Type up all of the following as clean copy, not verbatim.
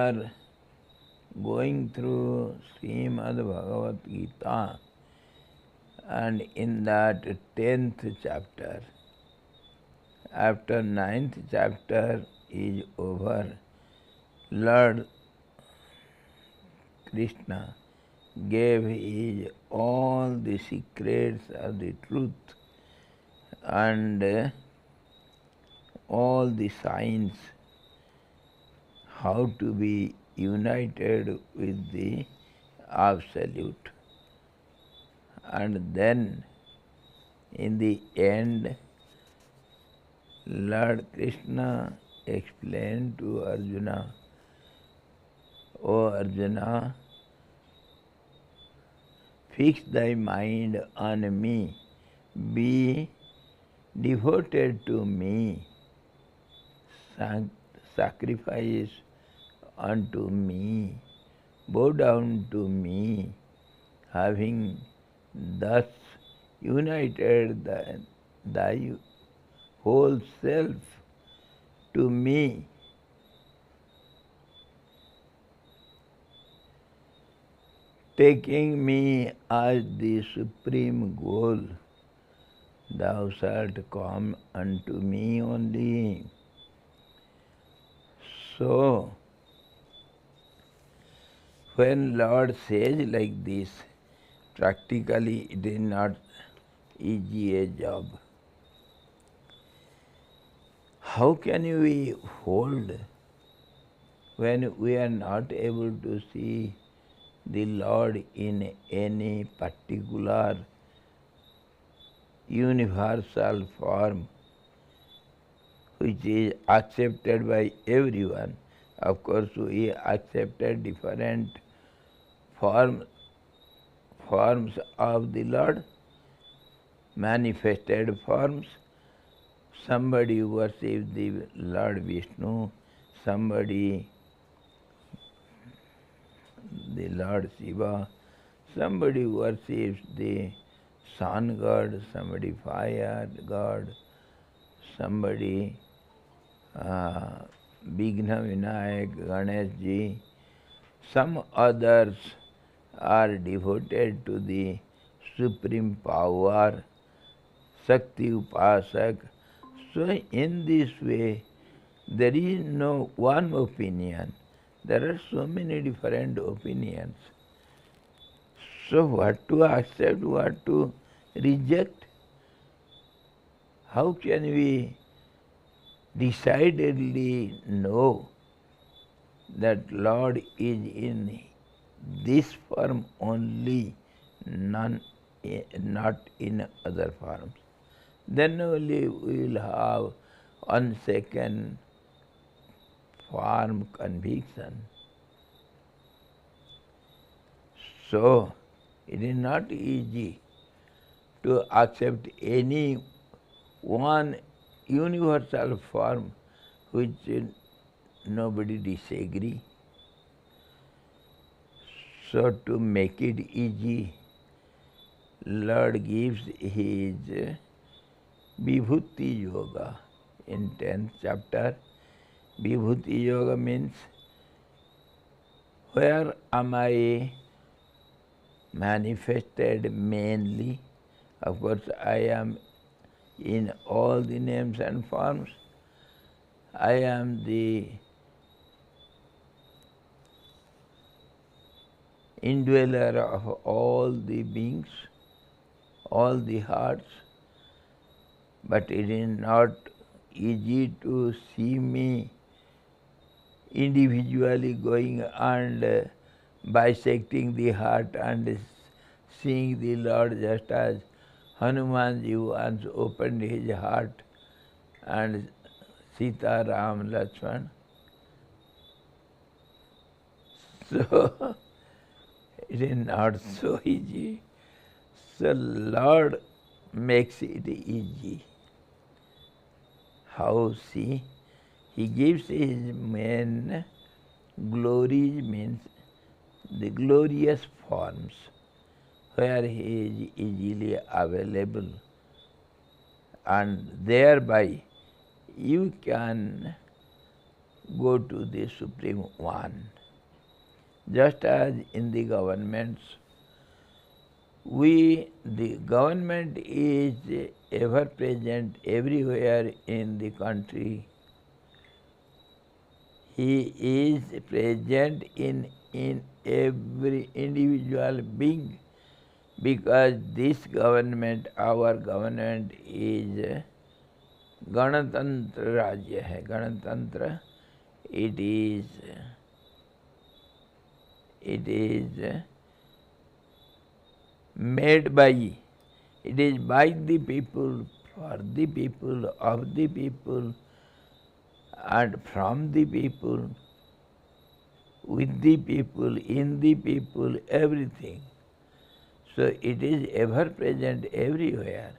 are going through Srimad Bhagavad Gita, and in that 10th chapter, after 9th chapter is over, Lord Krishna gave his all the secrets of the truth and all the signs how to be united with the Absolute. And then in the end, Lord Krishna explained to Arjuna, O Arjuna, fix thy mind on me, be devoted to me, sacrifice unto me, bow down to me, having thus united thy whole self to me, taking me as the supreme goal, thou shalt come unto me only. So, when Lord says like this, practically it is not easy a job. How can we hold when we are not able to see the Lord in any particular universal form which is accepted by everyone? Of course, we accepted different forms of the Lord, manifested forms. Somebody worships the Lord Vishnu, somebody the Lord Shiva, somebody worships the sun god, somebody fire god, somebody Vighna Vinayak, Ganeshji. Some others are devoted to the supreme power, Shakti Upasak. So in this way, there is no one opinion. There are so many different opinions. So what to accept, what to reject? How can we decidedly know that Lord is in this form only, not in other forms? Then only we will have unshaken firm conviction. So, it is not easy to accept any one universal form which nobody disagree. So, to make it easy, Lord gives his Vibhuti Yoga in 10th chapter. Vibhuti Yoga means, where am I manifested mainly? Of course, I am in all the names and forms. I am the indweller of all the beings, all the hearts, but it is not easy to see me individually going and bisecting the heart and seeing the Lord, just as Hanumanji once opened his heart and Sita, Ram, Lakshman. So it is not so easy. So Lord makes it easy. How? See, He gives His main glories, means the glorious forms, where He is easily available, and thereby you can go to the Supreme One. Just as in the governments, the government is ever present everywhere in the country. He is present in every individual being, because this government, our government, is Ganatantra Rajya hai. Ganatantra, it is made by, it is by the people, for the people, of the people, and from the people, with the people, in the people, everything. So it is ever present everywhere.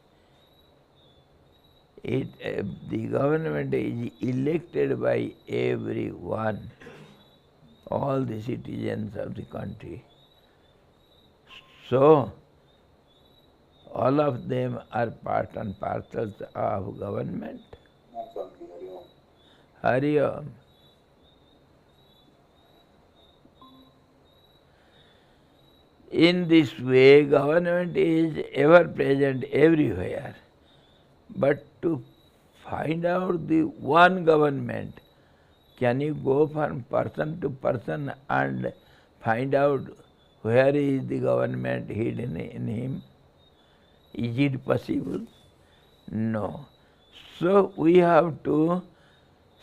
The government is elected by everyone, all the citizens of the country. So all of them are part and parcels of government. Hari Om. In this way, government is ever present everywhere. But to find out the one government, can you go from person to person and find out where is the government hidden in him? Is it possible? No. So we have to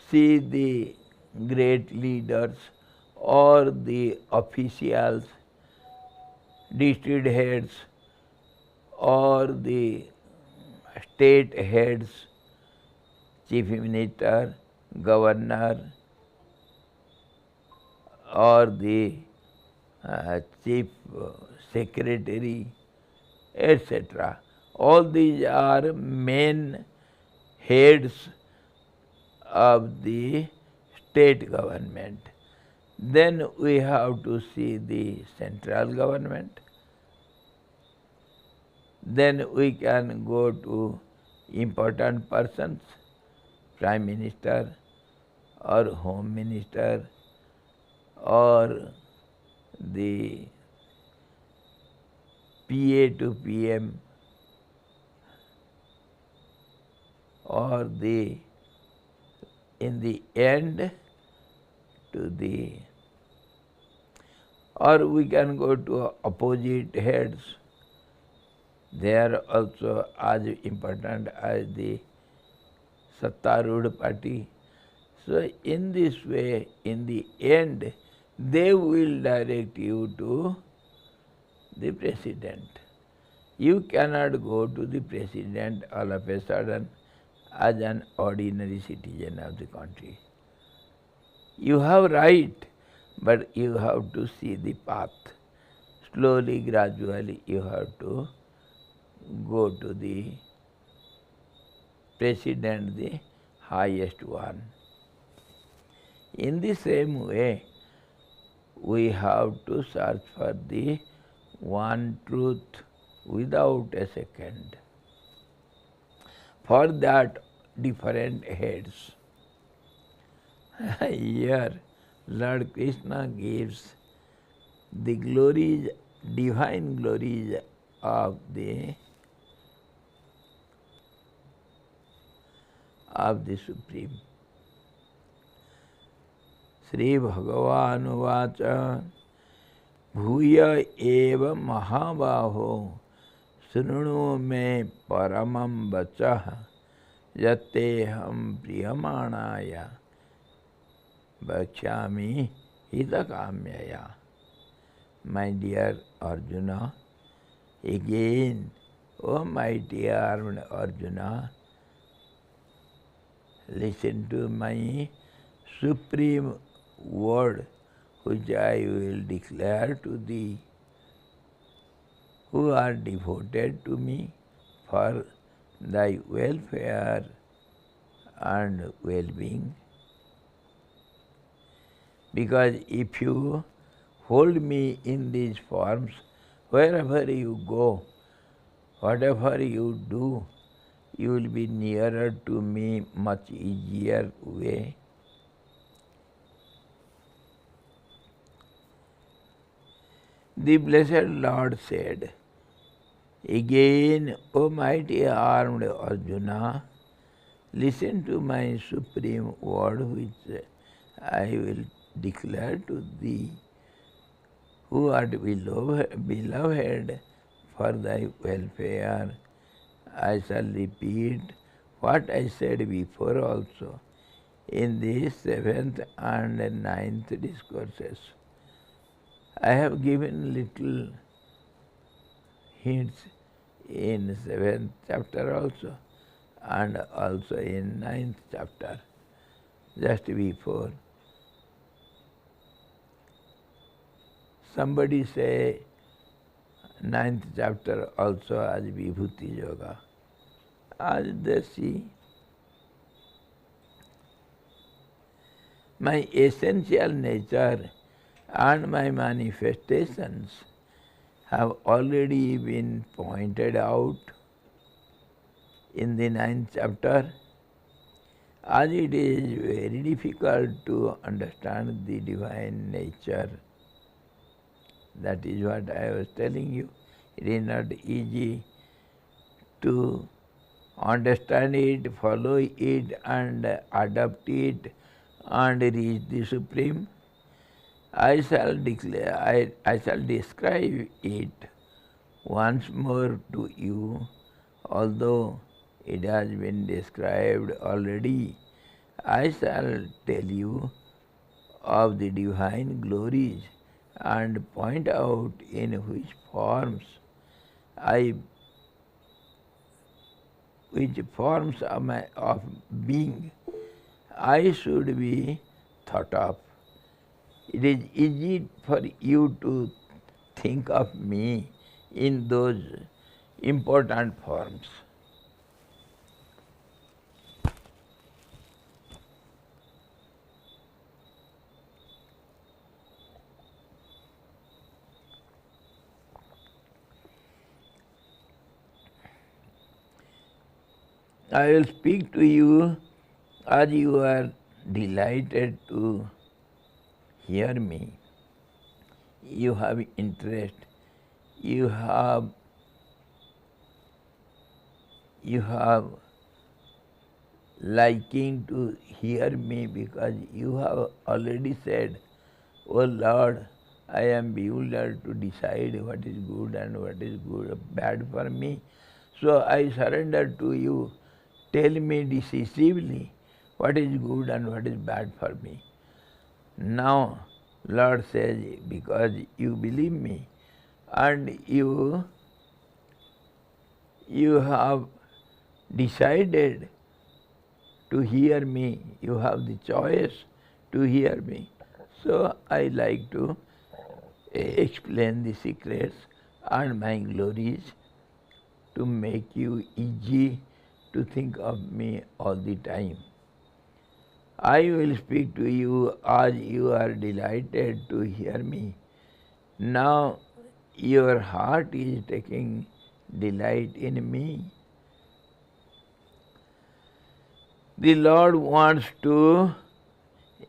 see the great leaders or the officials, district heads or the state heads, chief minister, governor, or the chief secretary, etc. All these are main heads of the state government. Then we have to see the central government. Then we can go to important persons, Prime Minister or Home Minister or the PA to PM or in the end to the, or we can go to opposite heads. They are also as important as the Sattarudh party. So in this way, in the end, they will direct you to the president. You cannot go to the president all of a sudden as an ordinary citizen of the country. You have right, but you have to see the path. Slowly, gradually, you have to go to the president, the highest one. In the same way, we have to search for the one truth without a second. For that, different heads. Here, Lord Krishna gives the glories, divine glories of the Supreme. Sri Bhagavan Vacha Bhuya eva Mahabaho Srunu me paramam vachah Yateham priyamanaya Bhakshami hitakamyaya. My dear Arjuna, again, O my dear Arjuna, listen to my supreme word which I will declare to thee, who are devoted to me for thy welfare and well-being. Because if you hold me in these forms, wherever you go, whatever you do, you will be nearer to me much easier way. The Blessed Lord said, "Again, O mighty armed Arjuna, listen to my supreme word which I will declare to thee, who art beloved for thy welfare. I shall repeat what I said before also in the 7th and 9th discourses. I have given little hints in 7th chapter also and also in 9th chapter, just before. Somebody say 9th chapter also as Vibhuti Yoga. As they see, my essential nature and my manifestations have already been pointed out in the 9th chapter. As it is very difficult to understand the divine nature, that is what I was telling you. It is not easy to understand it, follow it and adopt it and reach the Supreme. I shall describe it once more to you, although it has been described already. I shall tell you of the divine glories and point out in which forms of being I should be thought of. It is easy for you to think of me in those important forms. I will speak to you as you are delighted to hear me. You have interest, you have liking to hear me because you have already said, "Oh Lord, I am bewildered to decide what is good and what is bad for me. So I surrender to you. Tell me decisively what is good and what is bad for me." Now, Lord says, because you believe me and you have decided to hear me, you have the choice to hear me. So I like to explain the secrets and my glories to make you easy to think of me all the time. I will speak to you as you are delighted to hear me. Now your heart is taking delight in me. The Lord wants to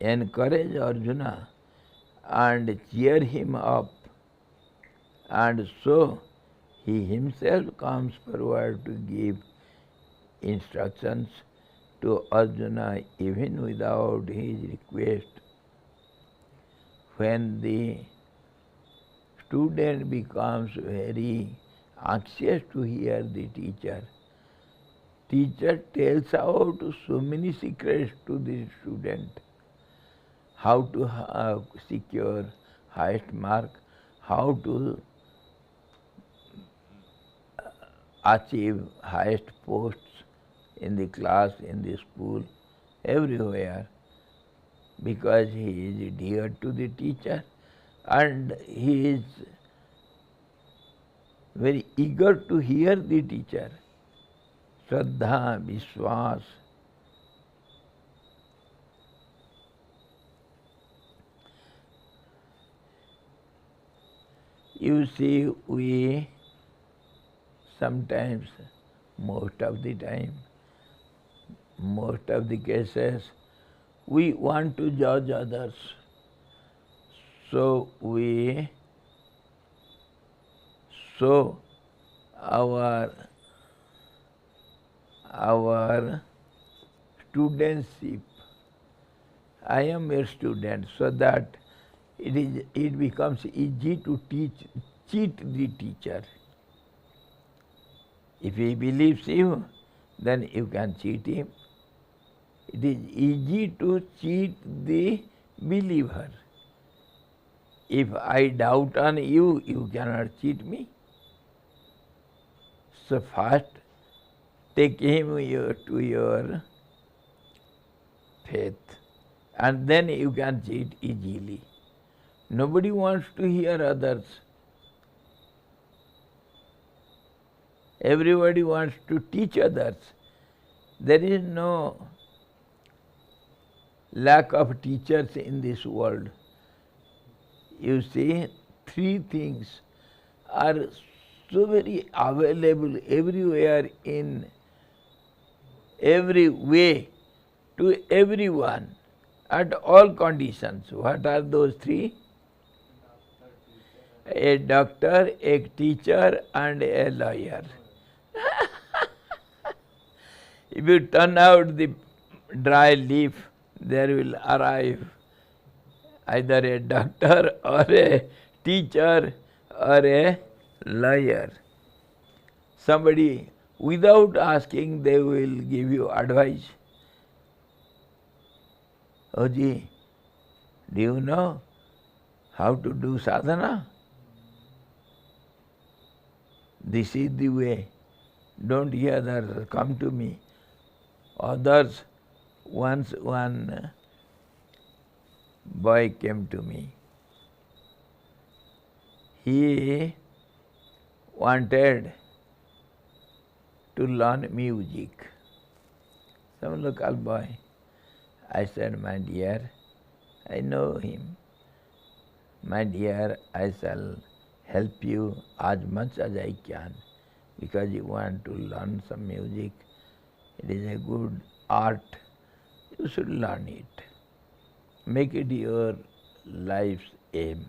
encourage Arjuna and cheer him up, and so he himself comes forward to give instructions to Arjuna even without his request. When the student becomes very anxious to hear the teacher, teacher tells out so many secrets to the student, how to secure highest mark, how to achieve highest posts in the class, in the school, everywhere, because he is dear to the teacher and he is very eager to hear the teacher. Shraddha, Vishwas. You see, we sometimes, most of the time, most of the cases, we want to judge others. So we So our studentship, I am a student, so that it becomes easy to cheat the teacher. If he believes you, then you can cheat him. It is easy to cheat the believer. If I doubt on you, you cannot cheat me. So first, take him to your faith, and then you can cheat easily. Nobody wants to hear others. Everybody wants to teach others. There is no lack of teachers in this world. You see, three things are so very available everywhere in every way to everyone at all conditions. What are those three? A doctor, a teacher, and a lawyer. If you turn out the dry leaf, there will arrive either a doctor or a teacher or a lawyer. Somebody, without asking, they will give you advice. Oh ji, do you know how to do sadhana? This is the way. Don't hear others, come to me. Others, once one boy came to me. He wanted to learn music. Some local boy. I said, my dear, I know him. My dear, I shall help you as much as I can, because you want to learn some music. It is a good art. You should learn it. Make it your life's aim.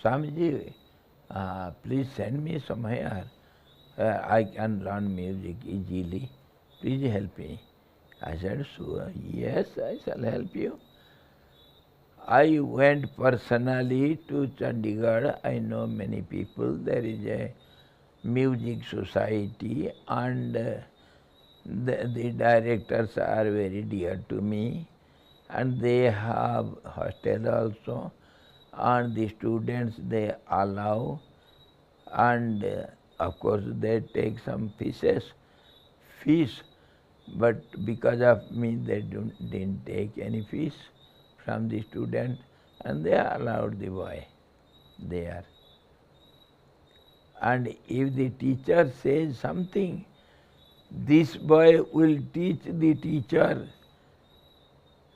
Swamiji, please send me somewhere. I can learn music easily. Please help me. I said, sure, yes, I shall help you. I went personally to Chandigarh. I know many people. There is a music society, and the directors are very dear to me, and they have hostel also, and the students they allow, and of course they take some fees, but because of me they didn't take any fees from the student, and they allowed the boy there. And if the teacher says something, this boy will teach the teacher.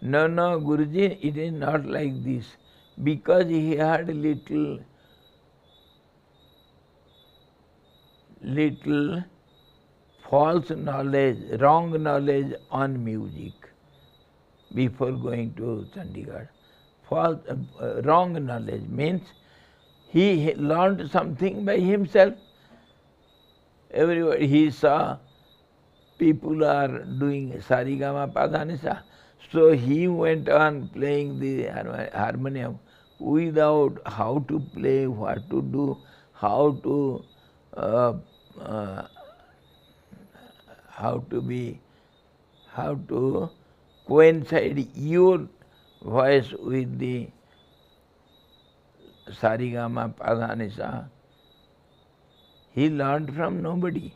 No, Guruji, it is not like this. Because he had little false knowledge, wrong knowledge on music before going to Chandigarh. Wrong knowledge means he learned something by himself. Everybody, he saw people are doing sarigama padanisa, so he went on playing the harmonium without how to play, what to do, how to coincide your voice with the sarigama padanisa. He learned from nobody.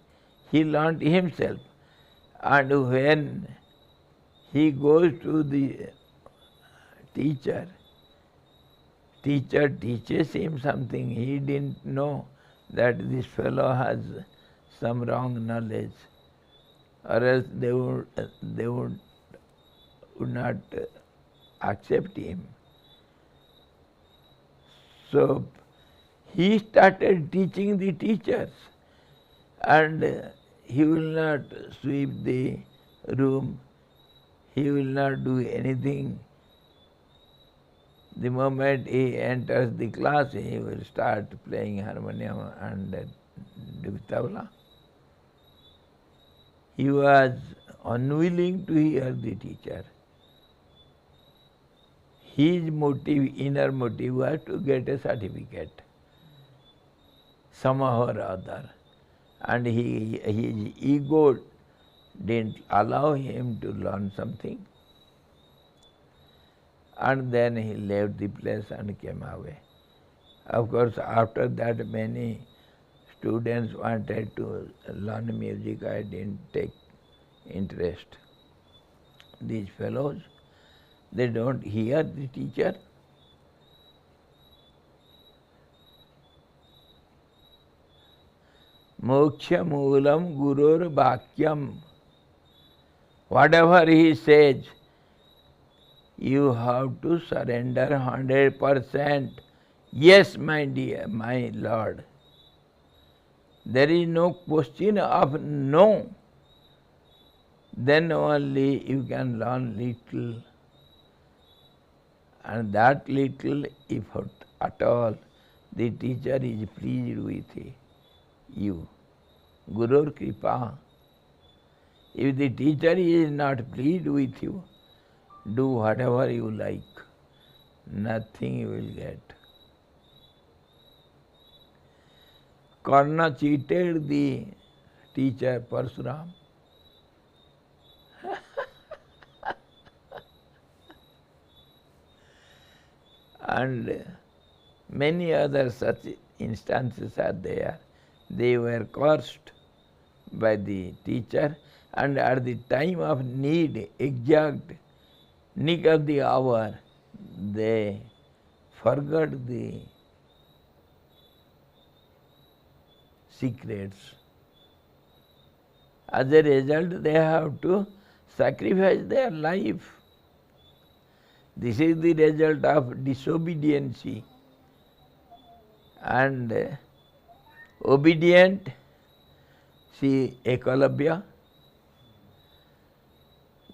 He learned himself. And when he goes to the teacher teaches him something, he didn't know that this fellow has some wrong knowledge, or else they would not accept him. So he started teaching the teachers, and he will not sweep the room, he will not do anything The moment he enters the class, he will start playing harmonium and do tabla. He was unwilling to hear the teacher. His motive, inner motive, was to get a certificate somehow or other. And his ego didn't allow him to learn something. And then he left the place and came away. Of course, after that many students wanted to learn music. I didn't take interest. These fellows, they don't hear the teacher. Moksha moolam gurur bhakyam. Whatever he says, you have to surrender 100%. Yes, my dear, my Lord. There is no question of no. Then only you can learn little. And that little, if at all, the teacher is pleased with you. Gurur Kripa. If the teacher is not pleased with you, do whatever you like. Nothing you will get. Karna cheated the teacher Parsuram. And many other such instances are there. They were cursed by the teacher, and at the time of need, exact nick of the hour, they forgot the secrets. As a result, they have to sacrifice their life. This is the result of disobedience. And obedient, see Ekalavya.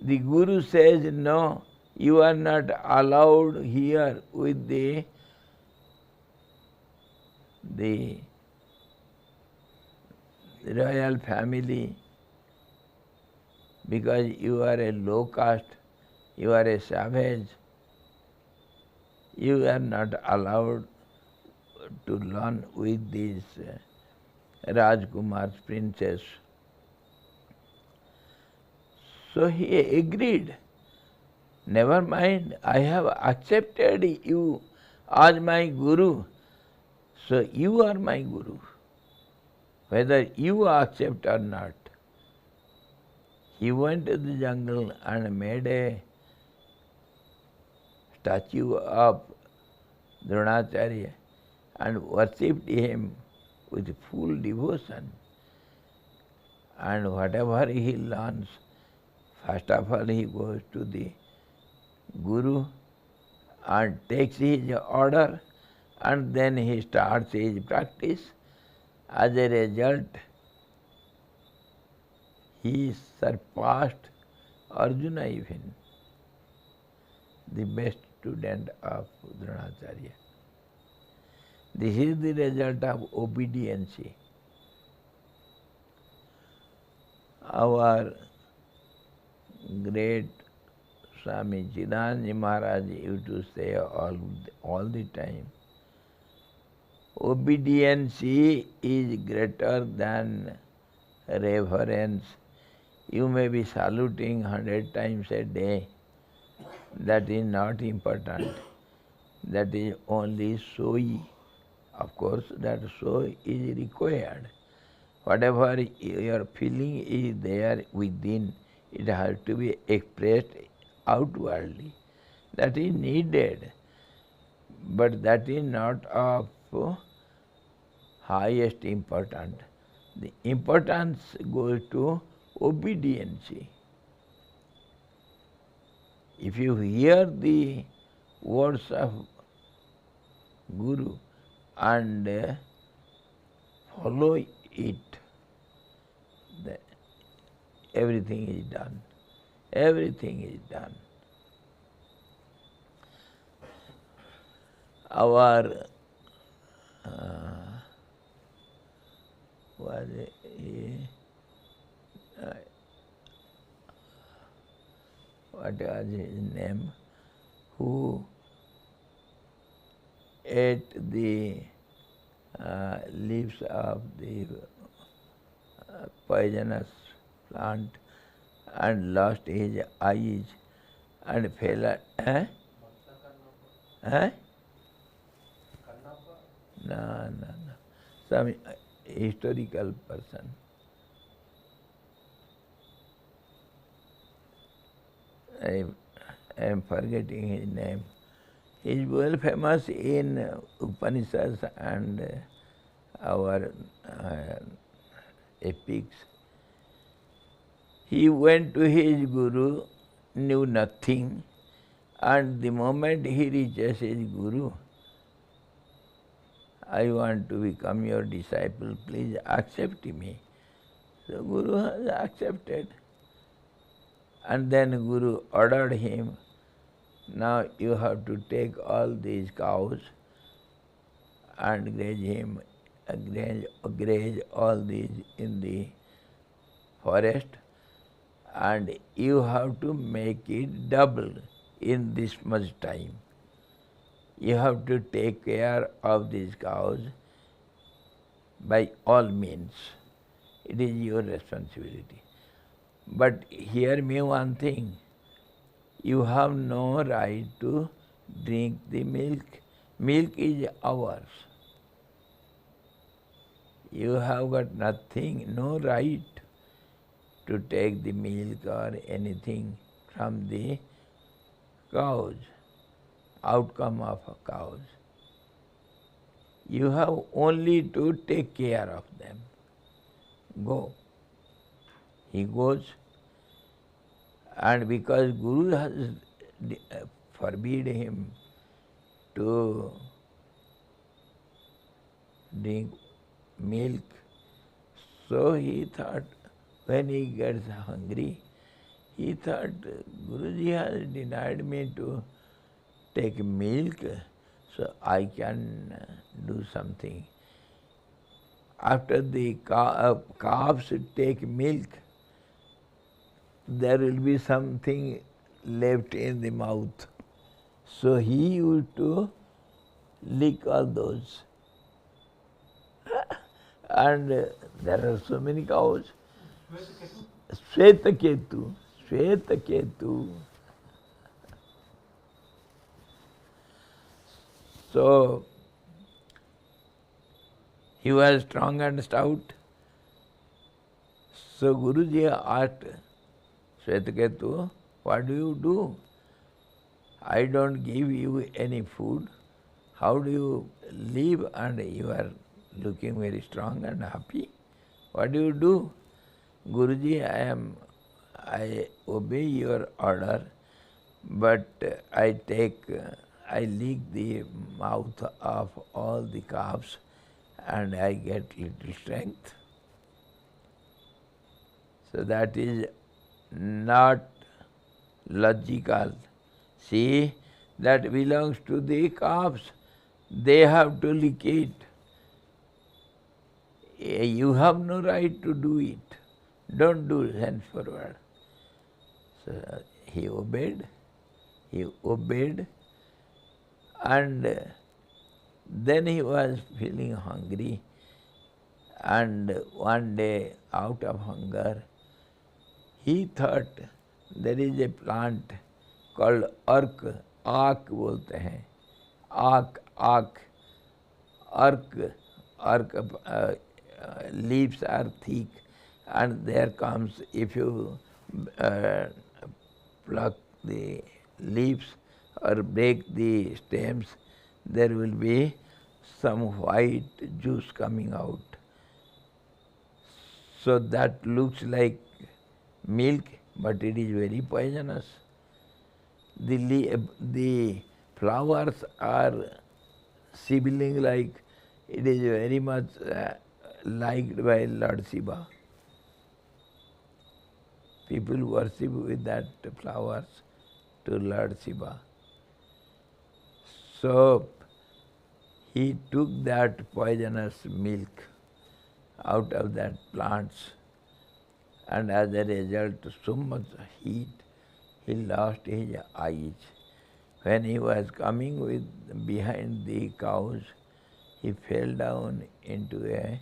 The Guru says, no, you are not allowed here with the royal family because you are a low caste, you are a savage. You are not allowed to learn with these Rajkumar's princess. So he agreed. Never mind, I have accepted you as my Guru. So you are my Guru, whether you accept or not. He went to the jungle and made a statue of Dronacharya and worshipped him with full devotion. And whatever he learns, first of all he goes to the Guru and takes his order, and then he starts his practice. As a result, he surpassed Arjuna even, the best student of Dronacharya. This is the result of obedience. Our great Swami Sivanand Maharaj used to say all the time, obedience is greater than reverence. You may be saluting 100 times a day. That is not important. That is only soy. Of course, that soy is required. Whatever your feeling is there within, it has to be expressed outwardly. That is needed. But that is not of highest importance. The importance goes to obedience. If you hear the words of Guru and follow it, everything is done. Everything is done. our was what was his name, who ate the leaves of the poisonous plant and lost his eyes and fell at, No. Some historical person. I am forgetting his name. He is well famous in Upanishads and our epics. He went to his guru, knew nothing, and the moment he reaches his guru, I want to become your disciple, please accept me. So Guru has accepted. And then Guru ordered him, now you have to take all these cows and graze all these in the forest, and you have to make it double in this much time. You have to take care of these cows by all means. It is your responsibility. But hear me one thing, you have no right to drink the milk. Milk is ours. You have got nothing, no right to take the milk or anything from the cows, outcome of cows. You have only to take care of them. Go. He goes, and because Guru has forbid him to drink milk, so he thought, when he gets hungry, he thought, Guruji has denied me to take milk, so I can do something. After the calves take milk, there will be something left in the mouth. So he used to lick all those. And there are so many cows. Swetaketu. So he was strong and stout. So Guruji asked Swetaketu, what do you do? I don't give you any food. How do you live and you are looking very strong and happy? What do you do? Guruji, I obey your order, but I lick the mouth of all the calves and I get little strength. So that is not logical. See, that belongs to the calves. They have to lick it. You have no right to do it. Don't do henceforward. So he obeyed, and then he was feeling hungry, and one day, out of hunger, he thought there is a plant called aak bolte hain. Aak leaves are thick, and there comes, if you pluck the leaves or break the stems, there will be some white juice coming out. So that looks like milk, but it is very poisonous. The flowers are sibiling like, it is very much liked by Lord Shiva. People worship with that flowers to Lord Shiva. So he took that poisonous milk out of that plants, and as a result, so much heat, he lost his eyes. When he was coming behind the cows, he fell down into a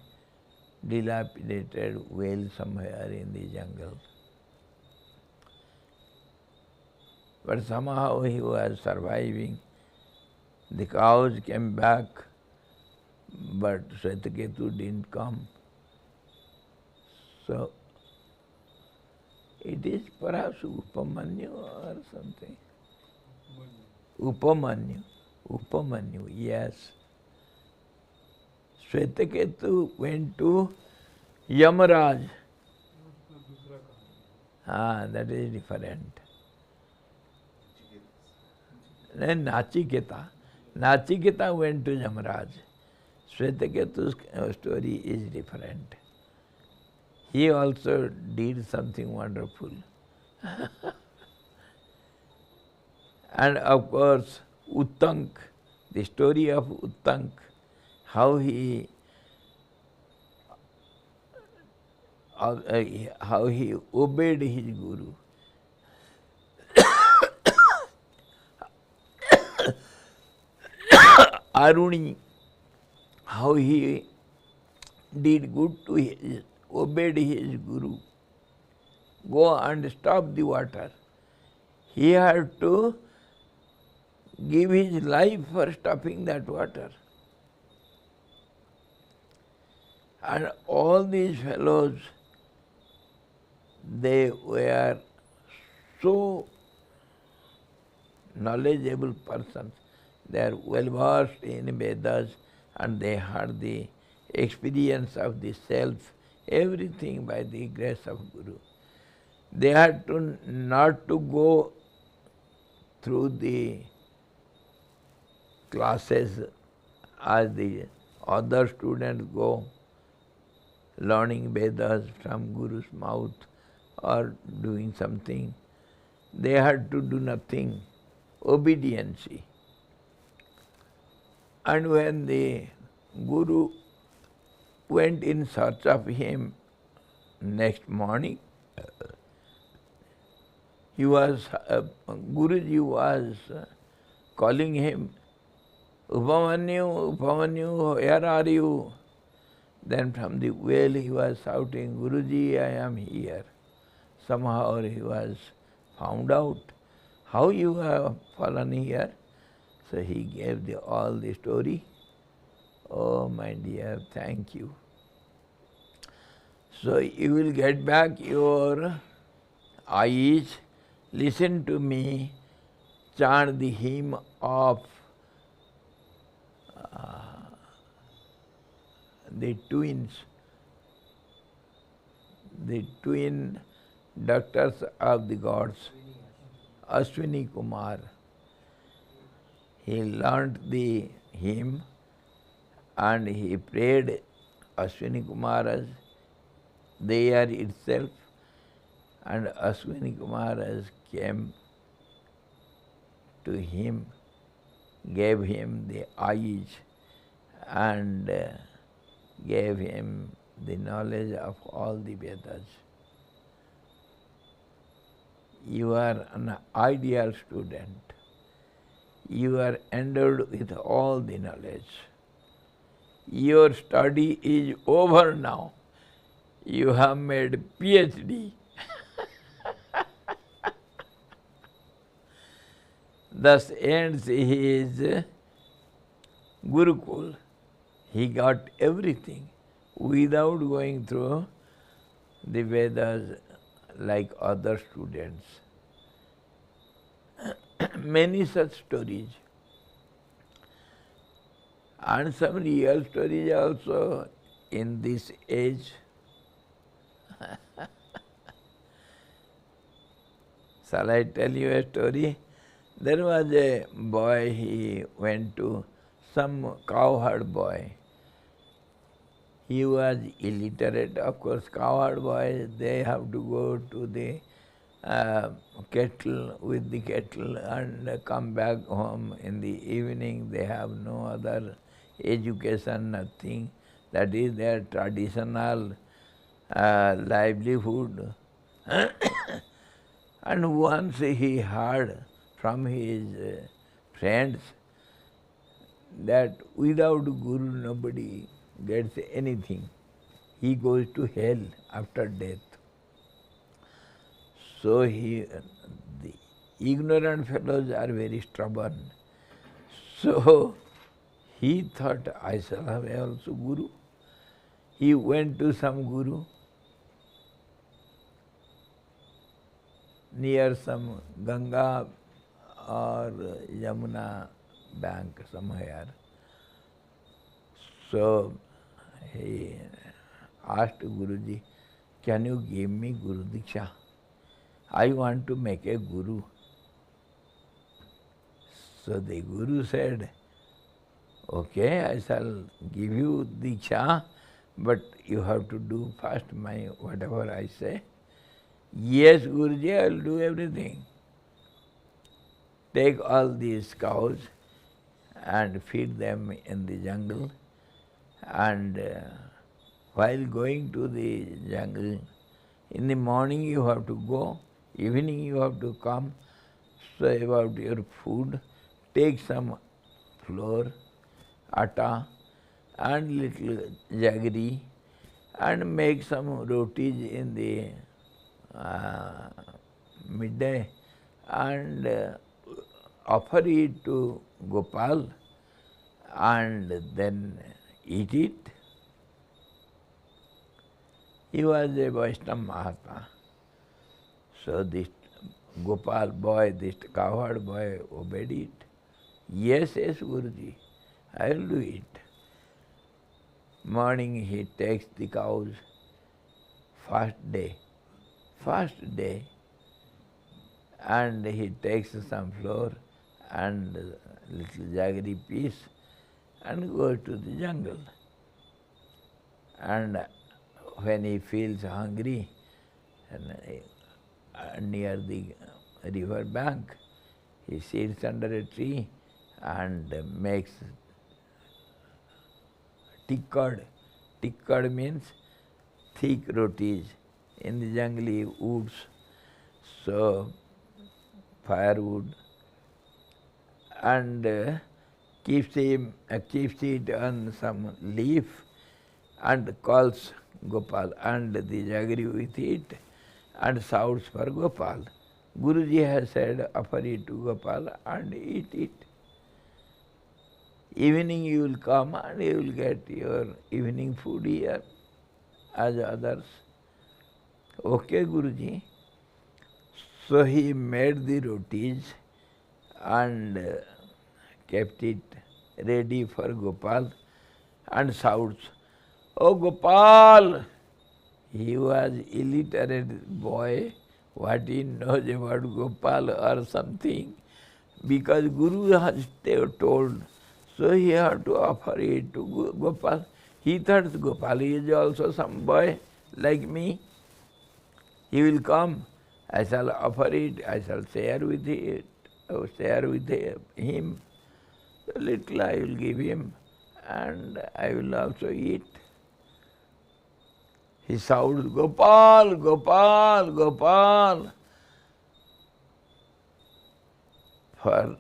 dilapidated well somewhere in the jungle. But somehow he was surviving. The cows came back, but Shvetaketu didn't come. So it is perhaps Upamanyu or something. Upamanyu, yes. Shvetaketu went to Yamaraj. That is different. Then Nachiketa went to Yamaraj. Shvetaketu's story is different. He also did something wonderful. And of course, Uttank, the story of Uttank, how he obeyed his guru. Aruni, how he did good to obeyed his guru. Go and stop the water. He had to give his life for stopping that water. And all these fellows, they were so knowledgeable persons. They are well versed in Vedas and they had the experience of the self, everything by the grace of Guru. They had to not to go through the classes as the other students go, learning Vedas from Guru's mouth or doing something. They had to do nothing, obedience. And when the Guru went in search of him next morning, Guruji was calling him, Upamanyu, Upamanyu, where are you? Then from the well he was shouting, Guruji, I am here. Somehow he was found out. How you have fallen here? So he gave all the story. Oh my dear, thank you. So you will get back your eyes, listen to me, chant the hymn of the twin doctors of the gods, Ashwini Kumar. He learnt the hymn and he prayed Ashwini Kumaras there itself, and Ashwini Kumaras came to him, gave him the eyes and gave him the knowledge of all the Vedas. You are an ideal student. You are endowed with all the knowledge. Your study is over now. You have made PhD. Thus ends his Gurukul. He got everything without going through the Vedas like other students. Many such stories. And some real stories also in this age. Shall I tell you a story? There was a boy, he went to some cowherd boy. He was illiterate. Of course, cowherd boys, they have to go to the kettle with the kettle and come back home in the evening. They have no other education, nothing. That is their traditional livelihood. And once he heard from his friends that without Guru nobody gets anything. He goes to hell after death. So the ignorant fellows are very stubborn. So he thought, I shall have also Guru. He went to some Guru near some Ganga or Yamuna bank somewhere. So he asked Guruji, can you give me Guru Diksha? I want to make a Guru. So the Guru said, okay, I shall give you Diksha, but you have to do first whatever I say. Yes, Guruji, I will do everything. Take all these cows and feed them in the jungle, and while going to the jungle, in the morning you have to go, evening you have to come. So about your food, take some flour, atta, and little jaggery, and make some rotis in the midday, and offer it to Gopal, and then eat it. He was a Vaishnava Mahatma. So this Gopal boy, this cowherd boy obeyed it. Yes, yes, Guruji, I will do it. Morning he takes the cows, first day, and he takes some flour and little jaggery piece and goes to the jungle. And when he feels hungry near the river bank, he sits under a tree and makes tikkad. Tikkad means thick rotis in the jungly woods. So firewood, and keeps it on some leaf and calls Gopal, and the jaggery with it, and shouts for Gopal. Guruji has said, offer it to Gopal and eat it. Evening you will come and you will get your evening food here as others. Okay, Guruji. So he made the rotis and kept it ready for Gopal and shouts, "Oh Gopal!" He was illiterate boy. What he knows about Gopal or something, because Guru has told, so he had to offer it to Gopal. He thought Gopal is also some boy like me. He will come, I shall offer it, I shall share with him. A little I will give him, and I will also eat. He shouts, Gopal, Gopal, Gopal. For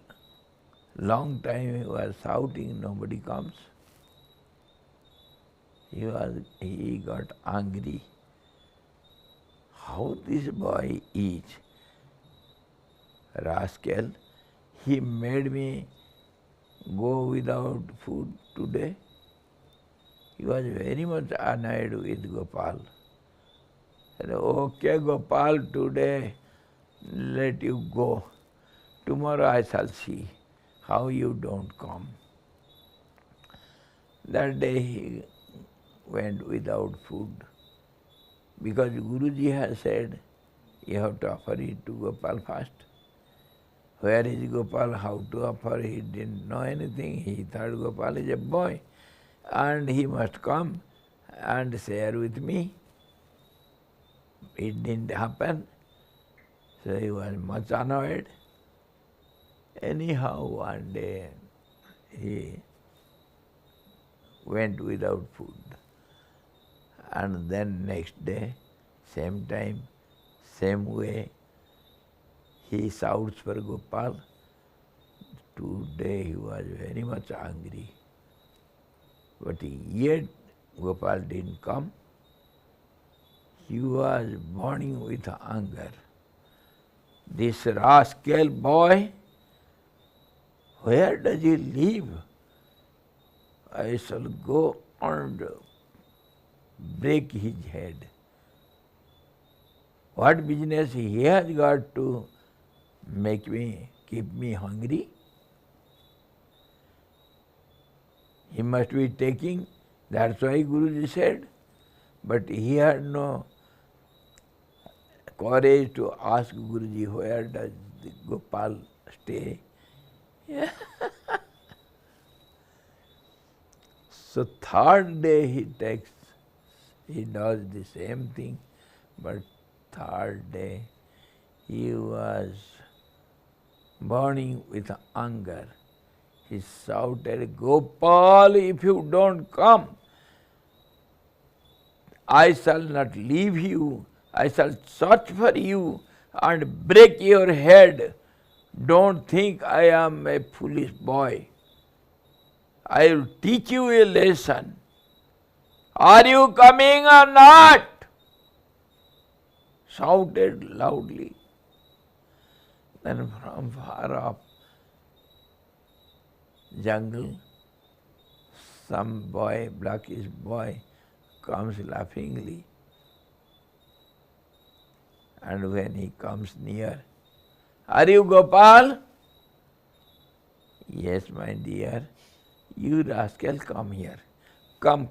long time he was shouting, nobody comes. He got angry. How this boy eats? Rascal, he made me go without food today. He was very much annoyed with Gopal. He said, okay Gopal, today let you go. Tomorrow I shall see how you don't come. That day he went without food, because Guruji has said, you have to offer it to Gopal first. Where is Gopal, how to offer, he didn't know anything. He thought Gopal is a boy and he must come and share with me. It didn't happen, so he was much annoyed. Anyhow, one day he went without food. And then next day, same time, same way, he shouts for Gopal. Today he was very much angry. But yet Gopal didn't come. He was burning with anger. This rascal boy, where does he live? I shall go and break his head. What business he has got to keep me hungry? He must be taking, that's why Guruji said, but he had no courage to ask Guruji, where does the Gopal stay? Yeah. So third day he does the same thing, but third day he was burning with anger. He shouted, Gopal, if you don't come, I shall not leave you. I shall search for you and break your head. Don't think I am a foolish boy. I will teach you a lesson. Are you coming or not? Shouted loudly. Then from far off jungle, some boy, blackish boy, comes laughingly. And when he comes near, are you Gopal? Yes, my dear. You rascal, come here. Come.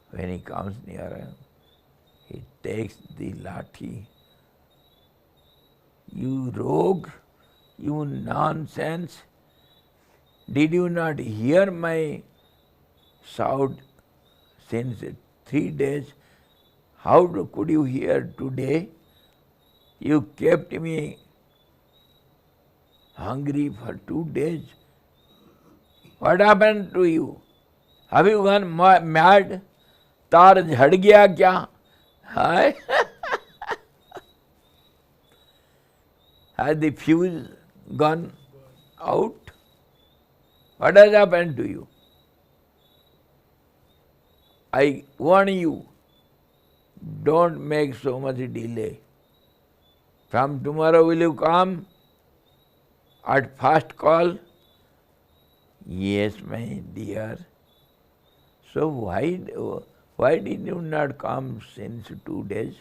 When he comes near, he takes the lathi. You rogue, you nonsense. Did you not hear my shout since 3 days? How could you hear today? You kept me hungry for 2 days. What happened to you? Have you gone mad? तार झड़ गया क्या? Hi? Has the fuse gone out? What has happened to you? I warn you, don't make so much delay. From tomorrow will you come at first call? Yes, my dear. So why did you not come since 2 days?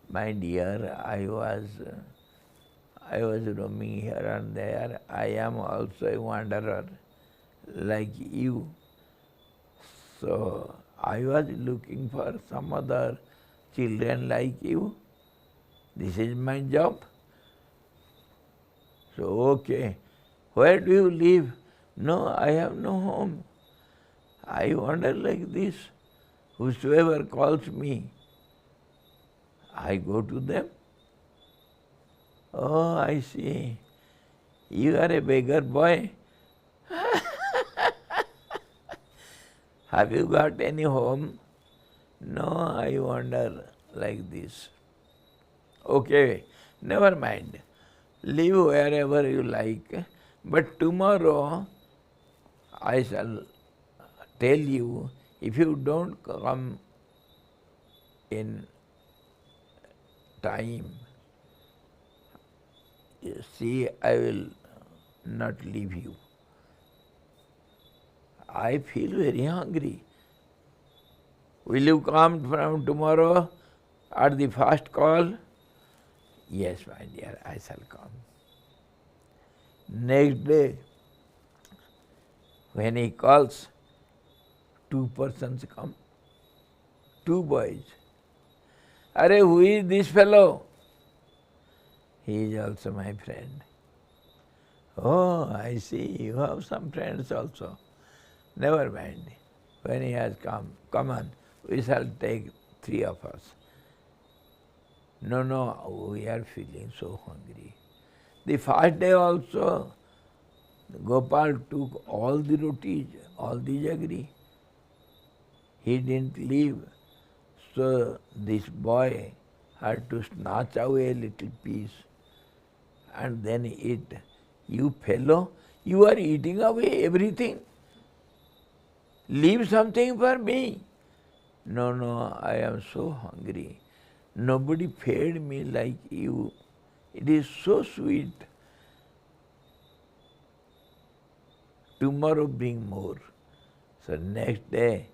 My dear, I was roaming here and there. I am also a wanderer like you. So I was looking for some other children like you. This is my job. So okay, where do you live? No, I have no home. I wander like this. Whosoever calls me, I go to them. Oh, I see. You are a beggar boy. Have you got any home? No, I wander like this. Okay, never mind. Live wherever you like. But tomorrow I shall tell you, if you don't come in time, you see, I will not leave you. I feel very hungry. Will you come from tomorrow at the first call? Yes, my dear, I shall come. Next day, when he calls, 2 persons come, 2 boys. Are, who is this fellow? He is also my friend. Oh, I see, you have some friends also. Never mind. When he has come on, we shall take 3 of us. No, we are feeling so hungry. The first day also, Gopal took all the rotis, all the jaggery. He didn't leave. So this boy had to snatch away a little piece and then eat. You fellow, you are eating away everything. Leave something for me. No, no, I am so hungry. Nobody fed me like you. It is so sweet. Tomorrow bring more. So next day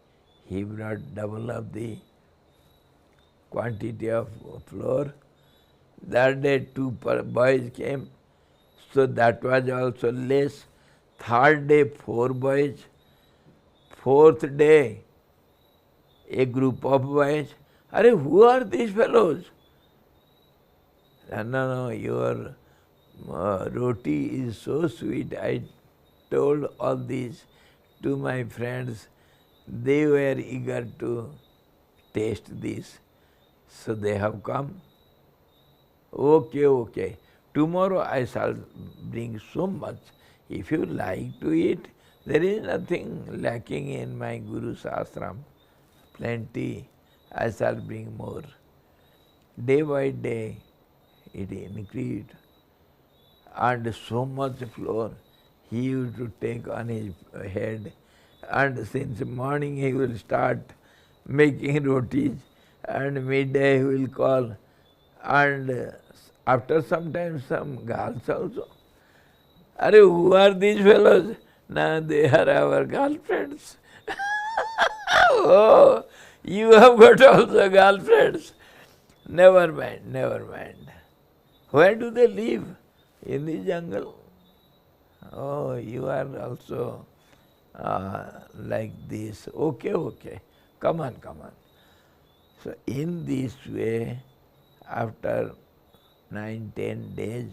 he brought double of the quantity of flour. That day two boys came, so that was also less. Third day 4 boys. Fourth day a group of boys. Are who are these fellows? No, no, your roti is so sweet. I told all these to my friends. They were eager to taste this. So they have come. Okay, okay. Tomorrow I shall bring so much. If you like to eat, there is nothing lacking in my Guru's ashram. Plenty. I shall bring more. Day by day it increased. And so much flour he used to take on his head. And since morning he will start making rotis, and midday he will call, and after some time some girls also. Are who are these fellows? No, they are our girlfriends. Oh, you have got also girlfriends. Never mind, never mind. Where do they live? In the jungle. Oh, you are also like this. Okay, okay. Come on, come on. So in this way, after 9-10 days,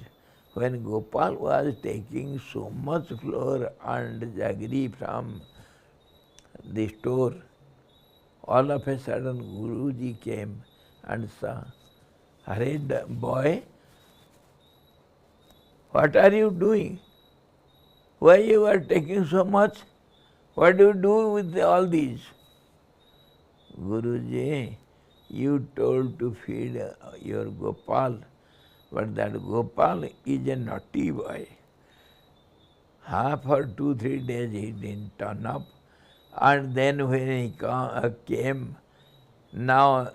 when Gopal was taking so much flour and jaggery from the store, all of a sudden Guruji came and saw, "Hare boy, what are you doing? Why you are taking so much? What do you do with all these?" "Guruji, you told to feed your Gopal, but that Gopal is a naughty boy. For 2-3 days he didn't turn up, and then when he came, now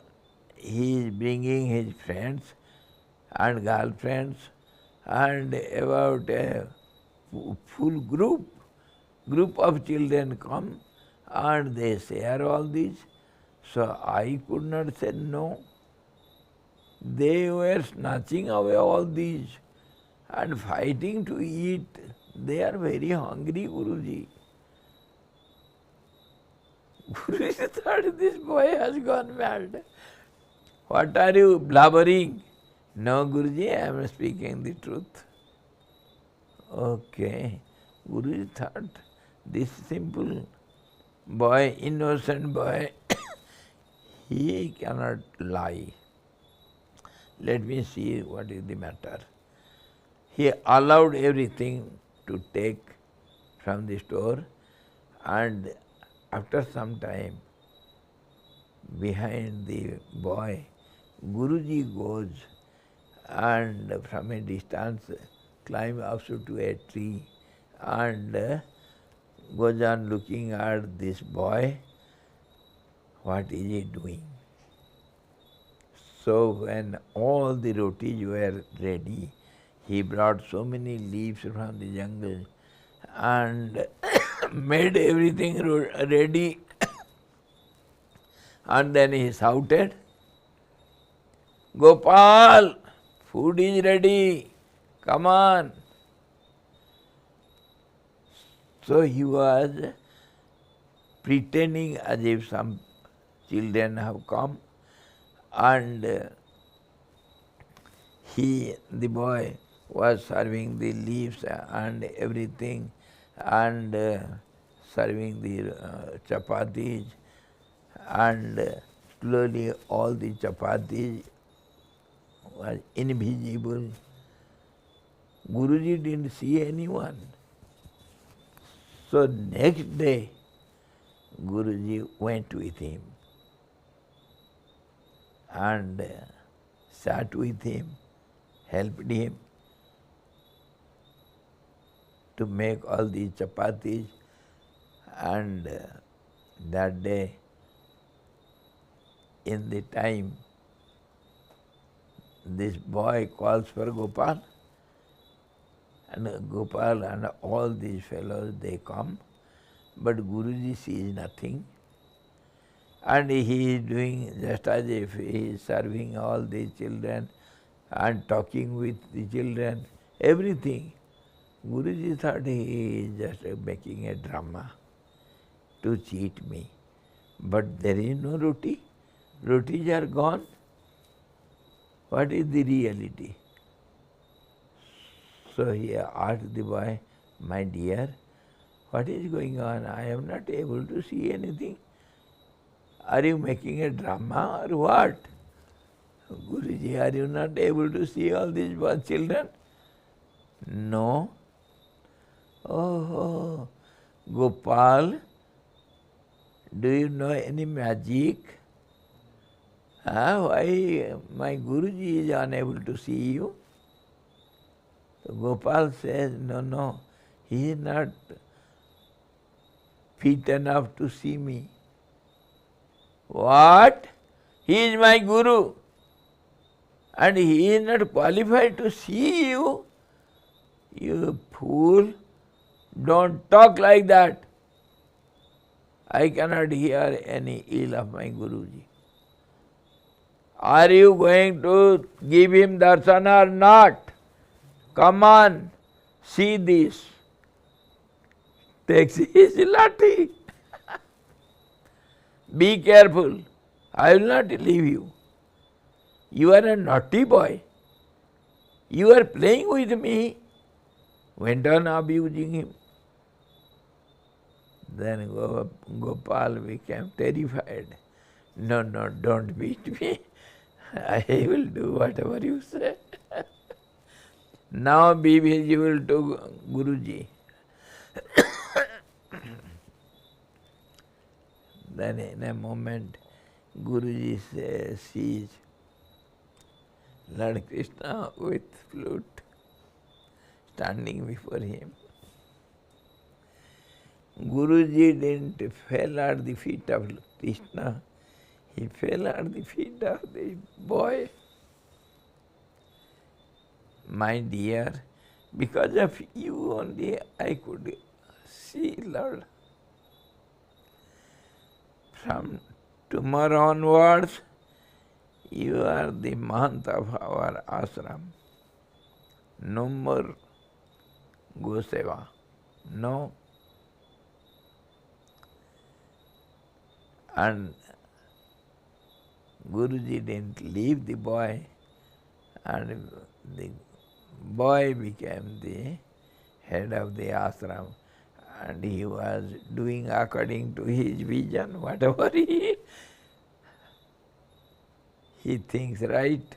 he is bringing his friends and girlfriends and about a full group of children come and they share all these. So I could not say no. They were snatching away all these and fighting to eat. They are very hungry, Guruji." Guruji thought this boy has gone mad. "What are you blabbering?" "No, Guruji, I am speaking the truth." Okay. Guruji thought this simple boy, innocent boy, he cannot lie. Let me see what is the matter. He allowed everything to take from the store, and after some time, behind the boy, Guruji goes and from a distance climb up to a tree and goes on looking at this boy. What is he doing? So when all the rotis were ready, he brought so many leaves from the jungle and made everything ready. And then he shouted, "Gopal, food is ready, come on." So he was pretending as if some children have come, and the boy was serving the leaves and everything, and serving the chapatis, and slowly all the chapatis were invisible. Guruji didn't see anyone. So next day, Guruji went with him and sat with him, helped him to make all these chapatis, and that day, in the time, this boy calls for Gopal, and Gopal and all these fellows, they come, but Guruji sees nothing, and he is doing just as if he is serving all these children and talking with the children, everything. Guruji thought he is just making a drama to cheat me. But there is no roti. Rotis are gone. What is the reality? So he asked the boy, my dear, what is going on? I am not able to see anything. Are you making a drama or what? Guruji, are you not able to see all these children? No. Oh, Gopal, do you know any magic? Why my Guruji is unable to see you? So Gopal says, no, he is not fit enough to see me. What? He is my Guru, and he is not qualified to see you? You fool, don't talk like that. I cannot hear any ill of my Guruji. Are you going to give him darshan or not? Come on, see this. Takes his lathi. Be careful, I will not leave you. You are a naughty boy. You are playing with me. Went on abusing him. Then Gopal became terrified. No, don't beat me. I will do whatever you say. Now be visible to Guruji. Then in a moment, Guruji sees Lord Krishna with flute standing before him. Guruji didn't fall at the feet of Krishna, he fell at the feet of the boy. My dear, because of you only I could see Lord. From tomorrow onwards, you are the month of our ashram. No more Goseva. No. And Guruji didn't leave the boy, and the boy became the head of the ashram, and he was doing according to his vision, whatever he thinks right.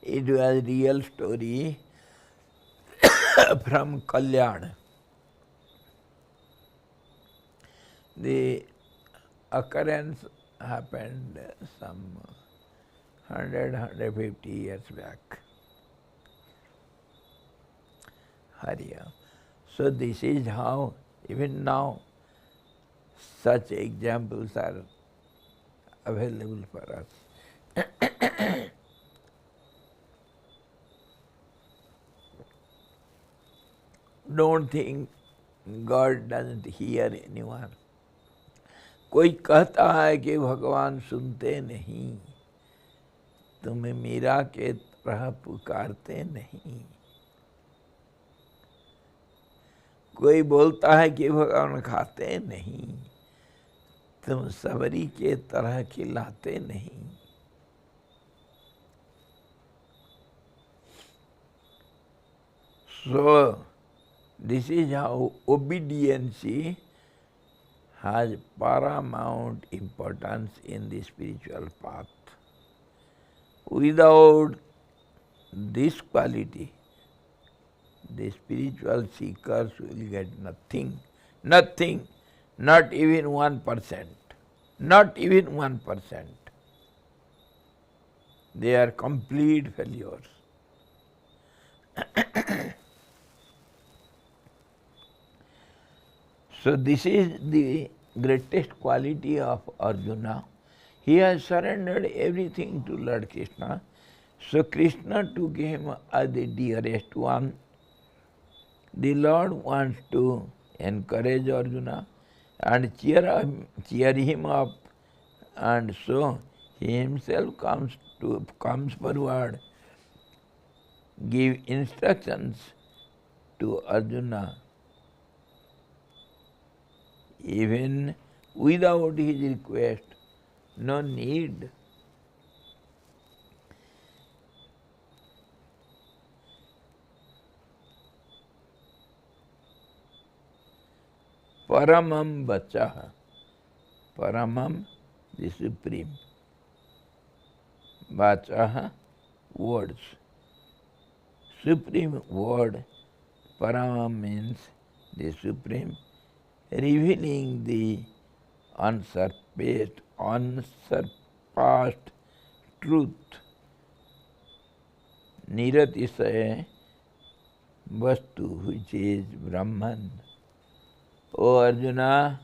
It was real story from Kalyan. The occurrence happened some 100-150 years back. Hariya. So this is how, even now, such examples are available for us. Don't think God doesn't hear anyone. कोई कहता है कि भगवान सुनते नहीं, तुम्हें मीरा के तरह पुकारते नहीं। कोई बोलता है कि भगवान खाते नहीं, तुम सबरी के तरह खिलाते नहीं। So, this is how obedience has paramount importance in the spiritual path. Without this quality, the spiritual seekers will get nothing, nothing, not even 1%, not even 1%. They are complete failures. So this is the greatest quality of Arjuna. He has surrendered everything to Lord Krishna. So Krishna took him as the dearest one. The Lord wants to encourage Arjuna and cheer him up, and so he himself comes forward, give instructions to Arjuna, even without his request. No need. Paramam Vachaha. Paramam, the supreme. Vachaha, words. Supreme word, Paramam means the supreme, revealing the unsurpassed truth. Niratisaya Vastu, which is Brahman. O Arjuna,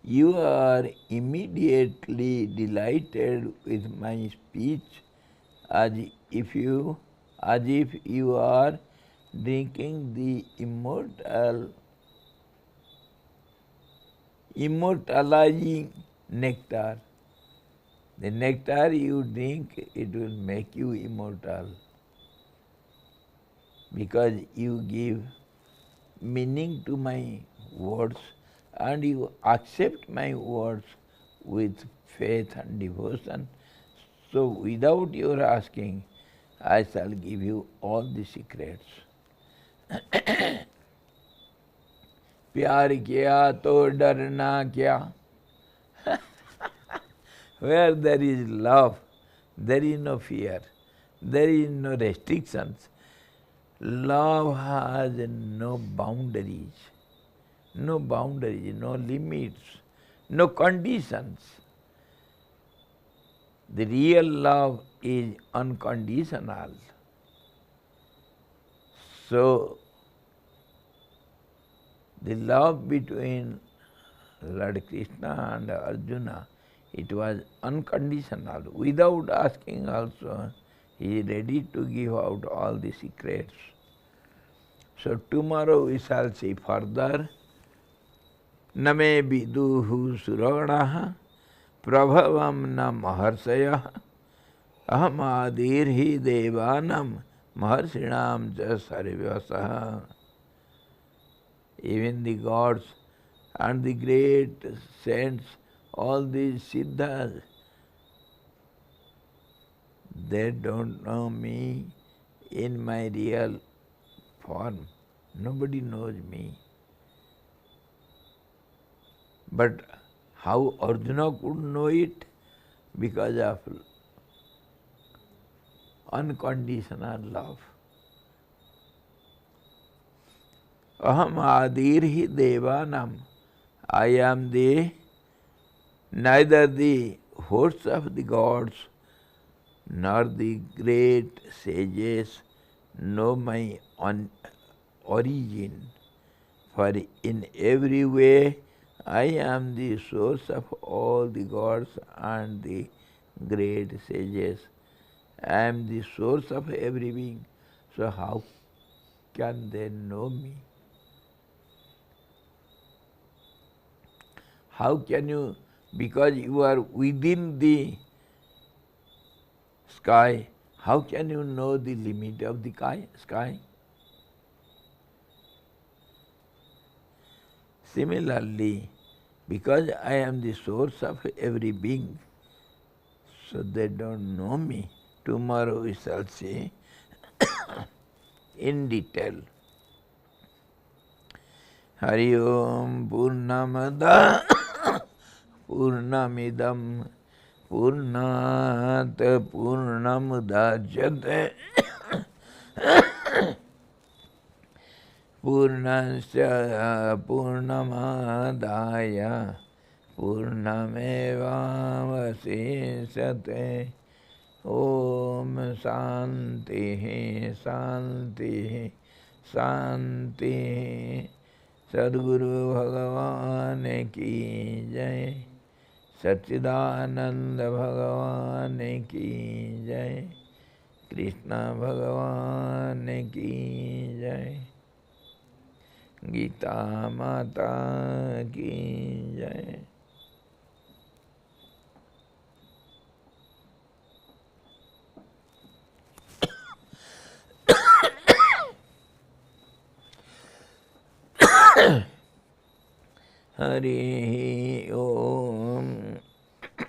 you are immediately delighted with my speech as if you are drinking the immortalizing nectar. The nectar you drink, it will make you immortal, because you give meaning to my words and you accept my words with faith and devotion. So without your asking, I shall give you all the secrets. प्यार किया तो डरना क्या? Where there is love, there is no fear, there is no restrictions. Love has no boundaries, no limits, no conditions. The real love is unconditional. So, the love between Lord Krishna and Arjuna, it was unconditional. Without asking also, he is ready to give out all the secrets. So tomorrow we shall see further. Name viduhu suraganaha prabhavam na maharsaya aham adirhi devanam maharshinam ja sarvasaha. Even the gods and the great saints, all these siddhas, they don't know me in my real form. Nobody knows me. But how Arjuna could know it? Because of unconditional love. Aham adirhi devanam. I am neither the hosts of the gods nor the great sages know my origin. For in every way I am the source of all the gods and the great sages. I am the source of every being. So how can they know me? How can you, because you are within the sky, how can you know the limit of the sky? Similarly, because I am the source of every being, so they don't know me. Tomorrow we shall see in detail. Hari Om Purnamada Purnamidam Purnat Purnamudachyate पूर्णस्य पूर्णमादाय पूर्णमेवावशिष्यते। ओम शांति शांति शांति। सद्गुरु भगवान की जय। सच्चिदानंद भगवान की जय। कृष्ण भगवान की जय। गीता माता की जय। हरि ओम।